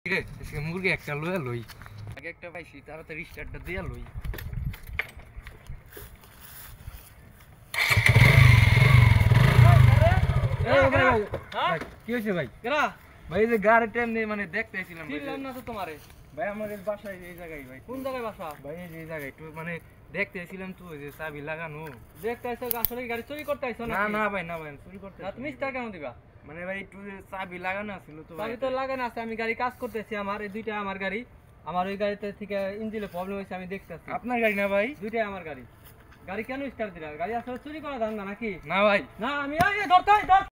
মুরগি একটা লইয়া লই আগে একটা পাইছি তাড়াতাড়ি স্টার্টটা দিয়া লই। কি হয়েছে ভাই? ভাই এই যে গাড়ি টাইম নেই মানে দেখতে আইছিলাম না তো তোমারে ভাই আমাদের বাসায় এই জায়গায় ভাই। কোন জায়গায় বাসা? ভাই এই জায়গায় একটু মানে দেখতে আইছিলাম তো ওই যে চাবি লাগানো। দেখতে আইছো আসলে গাড়ি চুরি করতে আইছো না না ভাই না ভাই চুরি করতে না। তুমি স্টার কেন দিবা? মানে ভাই একটু চাবি লাগানো ছিল তো। চাবি তো লাগানো আছে, আমি গাড়ি কাজ করতেছি। আমার এই দুইটা আমার গাড়ি, আমার ওই গাড়িতে থেকে ইঞ্জিনে প্রবলেম হয়েছে আমি দেখতেছি। আপনার গাড়ি না ভাই? দুইটাই আমার গাড়ি। গাড়ি কেন স্টার দিলা? গাড়ি আসলে চুরি করা ধান্দা নাকি? না ভাই না আমি এই ধরতে ধর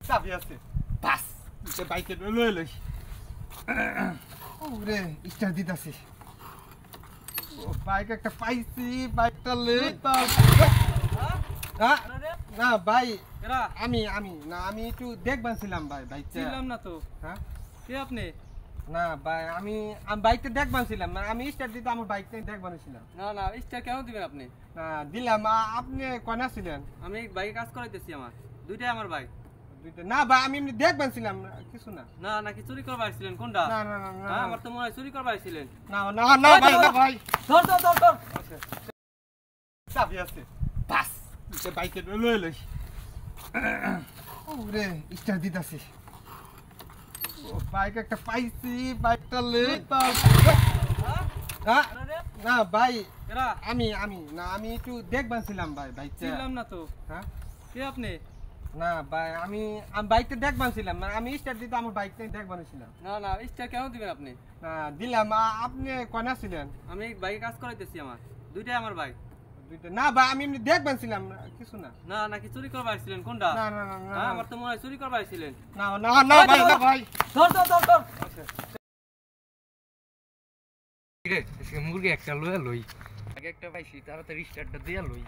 চাবি আছে বাস এটা বাইকে লই লই ওরে স্টার দিতাছি। ও বাইক একটা পাইছি, বাইকটা লই তো না ভাই আমি একটু দেখবানছিলাম ভাই বাইকটা ছিলাম না তো। হ্যাঁ কে আপনি? না ভাই আমি বাইকটা দেখবানছিলাম, মানে আমি স্টার দিতে আমার বাইকটা দেখবানছিলাম। না না স্টার কেন দিবেন আপনি? না দিলাম আপনি কোনা ছিলেন? আমি বাইকে কাজ করাইতেছি, আমার দুইটাই আমার বাইক। না ভাই আমি এমনি দেখবানছিলাম কিছু না। না নাকি চুরি করবার আইছিলেন? কোনটা? না না না হ্যাঁ আমার তো মনে হয় চুরি করবার আইছিলেন। না না না ভাই না ভাই ধর ধর ধর ধর চাবি আছে বাস এটা বাইকে লই লই ওরে স্টার দিতাছি। ও বাইক একটা পাইছি, বাইকটা লই তো না ভাই আমি একটু দেখবানছিলাম ভাই বাইকটা। ছিলাম না তো। হ্যাঁ কে আপনি? না ভাই আমি বাইকটা দেখবানছিলাম, মানে আমি স্টার দিতে আমার বাইকটা দেখবানছিলাম। না না স্টার কেন দিবেন আপনি? না দিলাম আপনি কোনা ছিলেন? আমি বাইকে কাজ করাইতেছি, আমার দুইটাই আমার বাইক। না ভাই আমি এমনি দেখবানছিলাম কিছু না। না নাকি চুরি করবার আইছিলেন? কোনটা? না না না হ্যাঁ আমার তো মনে হয় চুরি করবার আইছিলেন। না না না ভাই না ভাই ধর ধর ধর ধর মুরগি একটা লইয়া লই আগে একটা পাইছি তাড়াতাড়ি স্টার্টটা দিয়া লই।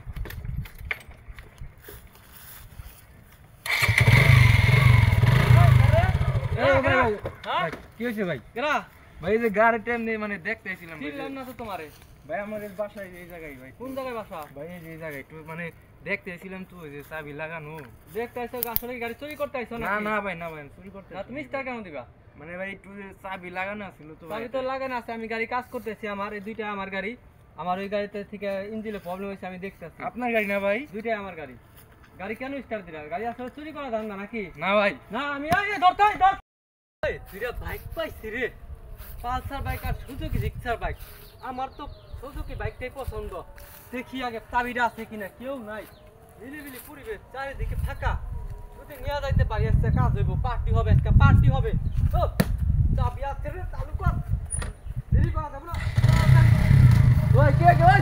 কি হয়েছে ভাই? ভাই এই যে গাড়ি টাইম নেই মানে দেখতে আইছিলাম ছিলাম না তো তোমারে ভাই আমাদের বাসায় এই জায়গায় ভাই। কোন জায়গায় বাসা? ভাই এই জায়গায় একটু মানে দেখতে আইছিলাম তো ওই যে চাবি লাগানো। দেখতে আইছো আসলে গাড়ি চুরি করতে আইছো না নাকি? না ভাই না ভাই চুরি করতে না তুমি স্টার কেন দিবা? মানে ভাই একটু চাবি লাগানো ছিল তো। চাবি তো লাগানো আছে, আমি গাড়ি কাজ করতেছি। আমার এই দুইটা আমার গাড়ি, আমার ওই গাড়িতে থেকে ইঞ্জিনে প্রবলেম হয়েছে আমি দেখতেছি। আপনার গাড়ি না ভাই? দুইটাই আমার গাড়ি। গাড়ি কেন স্টার দিলা? গাড়ি আসলে চুরি করা ধান্দা নাকি? না ভাই না আমি এই ধরতে ধর দুইটা বাইক পাইছি রে, পালসার বাইক আর সুজুকি রিক্সার বাইক। আমার তো সুজুকি বাইকটাই পছন্দ। দেখি আগে চাবিটা আছে কিনা। কেউ নাই, নিলিবিলি পরিবেশ, চারিদিকে ফাঁকা। যদি নিয়ে যাইতে পারি আজকে কাজ হইব, পার্টি হবে, আজকে পার্টি হবে। ও চাবি আছে রে, চালু কর, দেরি করা যাবে না। ওই কে কে ওই